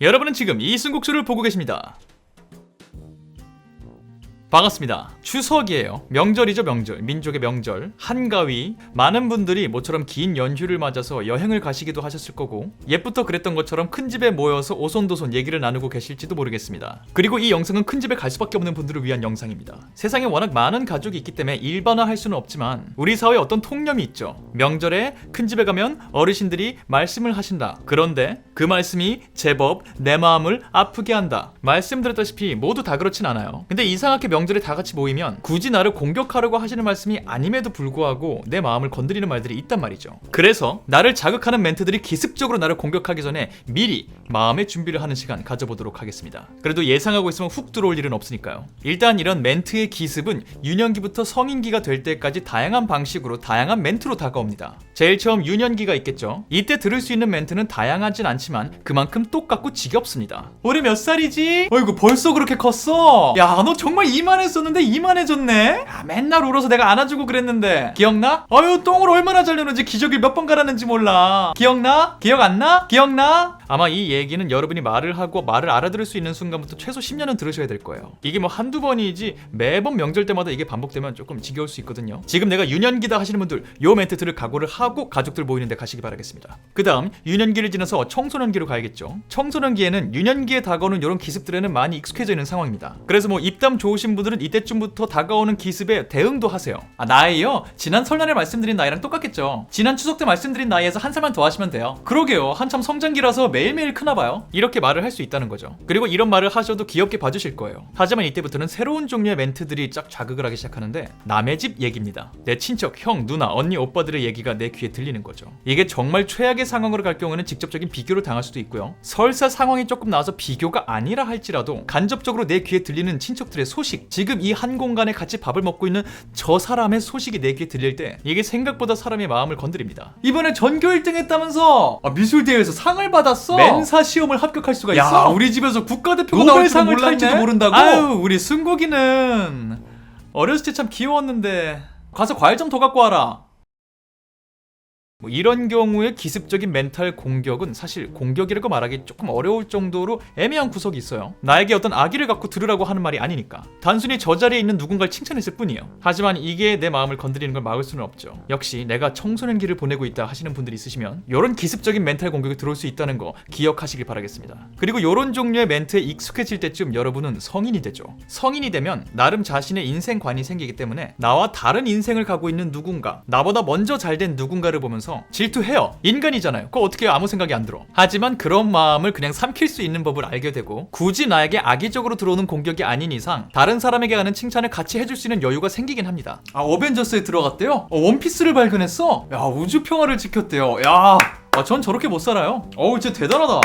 여러분은 지금 이순국수를 보고 계십니다. 반갑습니다. 추석이에요. 명절이죠, 명절. 민족의 명절. 한가위. 많은 분들이 모처럼 긴 연휴를 맞아서 여행을 가시기도 하셨을 거고, 옛부터 그랬던 것처럼 큰 집에 모여서 오손도손 얘기를 나누고 계실지도 모르겠습니다. 그리고 이 영상은 큰 집에 갈 수밖에 없는 분들을 위한 영상입니다. 세상에 워낙 많은 가족이 있기 때문에 일반화할 수는 없지만 우리 사회에 어떤 통념이 있죠. 명절에 큰 집에 가면 어르신들이 말씀을 하신다. 그런데 그 말씀이 제법 내 마음을 아프게 한다. 말씀드렸다시피 모두 다 그렇진 않아요. 근데 이상하게 명절에 다 같이 모이면 굳이 나를 공격하려고 하시는 말씀이 아님에도 불구하고 내 마음을 건드리는 말들이 있단 말이죠. 그래서 나를 자극하는 멘트들이 기습적으로 나를 공격하기 전에 미리 마음의 준비를 하는 시간 가져보도록 하겠습니다. 그래도 예상하고 있으면 훅 들어올 일은 없으니까요. 일단 이런 멘트의 기습은 유년기부터 성인기가 될 때까지 다양한 방식으로 다양한 멘트로 다가옵니다. 제일 처음 유년기가 있겠죠. 이때 들을 수 있는 멘트는 다양하진 않지만 그만큼 똑같고 지겹습니다. 올해 몇 살이지? 어이구 벌써 그렇게 컸어? 야, 너 정말 이만했었는데 이만해졌네? 야, 맨날 울어서 내가 안아주고 그랬는데 기억나? 어휴, 똥을 얼마나 잘 누는지 기저귀를 몇 번 갈았는지 몰라. 기억나? 기억 안 나? 기억나? 아마 이 얘기는 여러분이 말을 하고 말을 알아들을 수 있는 순간부터 최소 10년은 들으셔야 될 거예요. 이게 뭐 한두 번이지 매번 명절 때마다 이게 반복되면 조금 지겨울 수 있거든요. 지금 내가 유년기다 하시는 분들 요 멘트 들을 각오를 하고 가족들 모이는데 가시기 바라겠습니다. 그 다음 유년기를 지나서 청소년기로 가야겠죠. 청소년기에는 유년기에 다가오는 이런 기습들에는 많이 익숙해져 있는 상황입니다. 그래서 뭐 입담 좋으신 분들은 이때쯤부터 다가오는 기습에 대응도 하세요. 아, 나이요? 지난 설날에 말씀드린 나이랑 똑같겠죠. 지난 추석 때 말씀드린 나이에서 한 살만 더 하시면 돼요. 그러게요. 한참 성장기라서 매일매일 크나봐요. 이렇게 말을 할 수 있다는 거죠. 그리고 이런 말을 하셔도 귀엽게 봐주실 거예요. 하지만 이때부터는 새로운 종류의 멘트들이 쫙 자극을 하기 시작하는데 남의 집 얘기입니다. 내 친척, 형, 누나, 언니, 오빠들의 얘기가 내 귀에 들리는 거죠. 이게 정말 최악의 상황으로 갈 경우에는 직접적인 비교를 당할 수도 있고요. 설사 상황이 조금 나와서 비교가 아니라 할지라도 간접적으로 내 귀에 들리는 친척들의 소식, 지금 이 한 공간에 같이 밥을 먹고 있는 저 사람의 소식이 내 귀에 들릴 때 이게 생각보다 사람의 마음을 건드립니다. 이번에 전교 1등 했다면서? 아, 미술대회에서 상을 받았어? 멘사 시험을 합격할 수가 있어? 야, 우리 집에서 국가대표가 노벨상을 탈지도 모른다고? 아유, 우리 순국이는 어렸을 때 참 귀여웠는데 가서 과일 좀 더 갖고 와라. 뭐 이런 경우에 기습적인 멘탈 공격은 사실 공격이라고 말하기 조금 어려울 정도로 애매한 구석이 있어요. 나에게 어떤 악의를 갖고 들으라고 하는 말이 아니니까. 단순히 저 자리에 있는 누군가를 칭찬했을 뿐이에요. 하지만 이게 내 마음을 건드리는 걸 막을 수는 없죠. 역시 내가 청소년기를 보내고 있다 하시는 분들이 있으시면 이런 기습적인 멘탈 공격이 들어올 수 있다는 거 기억하시길 바라겠습니다. 그리고 이런 종류의 멘트에 익숙해질 때쯤 여러분은 성인이 되죠. 성인이 되면 나름 자신의 인생관이 생기기 때문에 나와 다른 인생을 가고 있는 누군가, 나보다 먼저 잘된 누군가를 보면서 질투해요. 인간이잖아요. 그거 어떻게 아무 생각이 안 들어. 하지만 그런 마음을 그냥 삼킬 수 있는 법을 알게 되고 굳이 나에게 악의적으로 들어오는 공격이 아닌 이상 다른 사람에게 하는 칭찬을 같이 해줄 수 있는 여유가 생기긴 합니다. 아, 어벤져스에 들어갔대요? 원피스를 발견했어? 야, 우주 평화를 지켰대요. 야, 전 저렇게 못 살아요. 어우, 진짜 대단하다.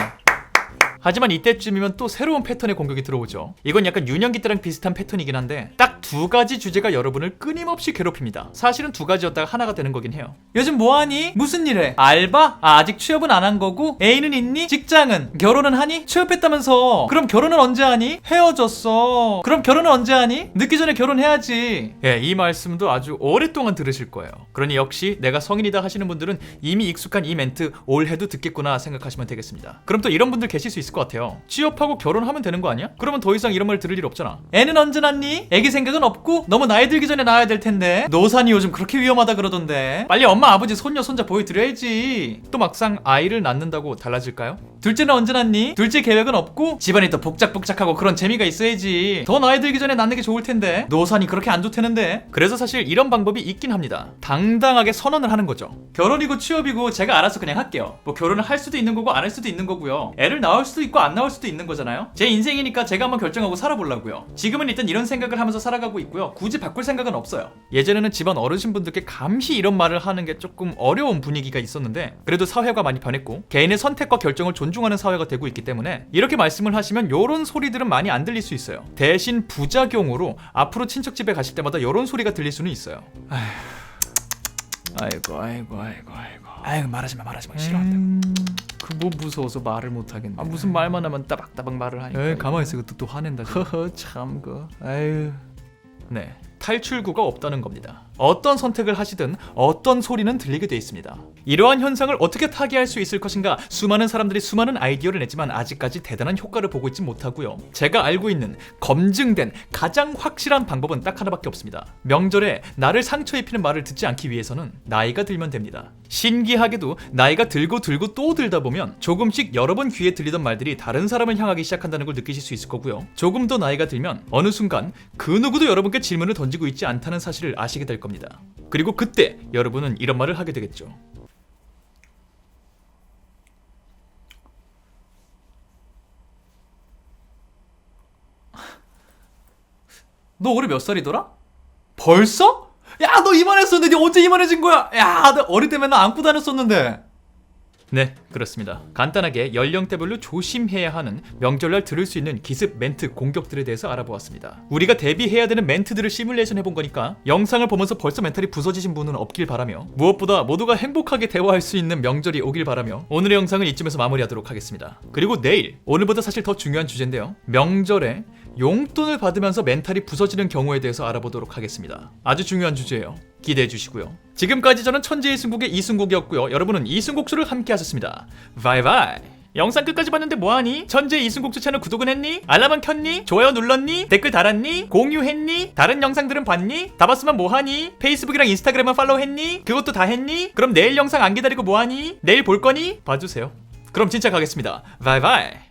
하지만 이때쯤이면 또 새로운 패턴의 공격이 들어오죠. 이건 약간 유년기 때랑 비슷한 패턴이긴 한데 딱 두 가지 주제가 여러분을 끊임없이 괴롭힙니다. 사실은 두 가지였다가 하나가 되는 거긴 해요. 요즘 뭐하니? 무슨 일해? 알바? 아직 취업은 안 한 거고? 애인은 있니? 직장은? 결혼은 하니? 취업했다면서? 그럼 결혼은 언제 하니? 헤어졌어. 그럼 결혼은 언제 하니? 늦기 전에 결혼해야지. 예, 이 말씀도 아주 오랫동안 들으실 거예요. 그러니 역시 내가 성인이다 하시는 분들은 이미 익숙한 이 멘트 올해도 듣겠구나 생각하시면 되겠습니다. 그럼 또 이런 분들 계실 수 있을 것 같아요. 취업하고 결혼하면 되는 거 아니야? 그러면 더 이상 이런 말 들을 일 없잖아. 애는 언제 낳니? 애기 생각은 없고? 너무 나이 들기 전에 낳아야 될 텐데. 노산이 요즘 그렇게 위험하다 그러던데. 빨리 엄마, 아버지, 손녀, 손자 보여드려야지. 또 막상 아이를 낳는다고 달라질까요? 둘째는 언제 낳니? 둘째 계획은 없고? 집안이 또 복작복작하고 그런 재미가 있어야지. 더 나이 들기 전에 낳는 게 좋을 텐데. 노산이 그렇게 안 좋다는데. 그래서 사실 이런 방법이 있긴 합니다. 당당하게 선언을 하는 거죠. 결혼이고 취업이고 제가 알아서 그냥 할게요. 뭐 결혼을 할 수도 있는 거고 안 할 수도 있는 거고요. 애를 낳을 수도 있고 안 낳을 수도 있는 거잖아요. 제 인생이니까 제가 한번 결정하고 살아보려고요. 지금은 일단 이런 생각을 하면서 살아가고 있고요. 굳이 바꿀 생각은 없어요. 예전에는 집안 어르신분들께 감히 이런 말을 하는 게 조금 어려운 분위기가 있었는데 그래도 사회가 많이 변했고 개인의 선택과 결정을 존중하는 사회가 되고 있기 때문에 이렇게 말씀을 하시면 요런 소리들은 많이 안 들릴 수 있어요. 대신 부작용으로 앞으로 친척집에 가실 때마다 요런 소리가 들릴 수는 있어요. 아이고 말하지마 싫어한다고. 그 뭐 무서워서 말을 못하겠네. 아, 무슨 말만 하면 따박따박 말을 하니까. 에이, 가만히 있어. 또 화낸다. 허허, 참 그. 아유. 네, 탈출구가 없다는 겁니다. 어떤 선택을 하시든 어떤 소리는 들리게 돼 있습니다. 이러한 현상을 어떻게 타개할 수 있을 것인가 수많은 사람들이 수많은 아이디어를 냈지만 아직까지 대단한 효과를 보고 있지 못하고요. 제가 알고 있는 검증된 가장 확실한 방법은 딱 하나밖에 없습니다. 명절에 나를 상처 입히는 말을 듣지 않기 위해서는 나이가 들면 됩니다. 신기하게도 나이가 들고 또 들다 보면 조금씩 여러 번 귀에 들리던 말들이 다른 사람을 향하기 시작한다는 걸 느끼실 수 있을 거고요. 조금 더 나이가 들면 어느 순간 그 누구도 여러분께 질문을 던지고 있지 않다는 사실을 아시게 될 겁니다. 그리고 그때 여러분은 이런 말을 하게 되겠죠. 너 올해 몇 살이더라? 벌써? 야, 너 이만했었는데 언제 이만해진 거야? 야, 나 어릴 때 맨날 안고 다녔었는데. 네, 그렇습니다. 간단하게 연령대별로 조심해야 하는 명절날 들을 수 있는 기습 멘트 공격들에 대해서 알아보았습니다. 우리가 대비해야 되는 멘트들을 시뮬레이션 해본 거니까 영상을 보면서 벌써 멘탈이 부서지신 분은 없길 바라며 무엇보다 모두가 행복하게 대화할 수 있는 명절이 오길 바라며 오늘의 영상은 이쯤에서 마무리하도록 하겠습니다. 그리고 내일, 오늘보다 사실 더 중요한 주제인데요. 명절에 용돈을 받으면서 멘탈이 부서지는 경우에 대해서 알아보도록 하겠습니다. 아주 중요한 주제예요. 기대해 주시고요. 지금까지 저는 천재의 승국의 이승국이었고요. 여러분은 이승국수를 함께 하셨습니다. 바이바이. 영상 끝까지 봤는데 뭐하니? 천재의 이승국수 채널 구독은 했니? 알람은 켰니? 좋아요 눌렀니? 댓글 달았니? 공유했니? 다른 영상들은 봤니? 다 봤으면 뭐하니? 페이스북이랑 인스타그램은 팔로우 했니? 그것도 다 했니? 그럼 내일 영상 안 기다리고 뭐하니? 내일 볼 거니? 봐주세요. 그럼 진짜 가겠습니다. 바이바이.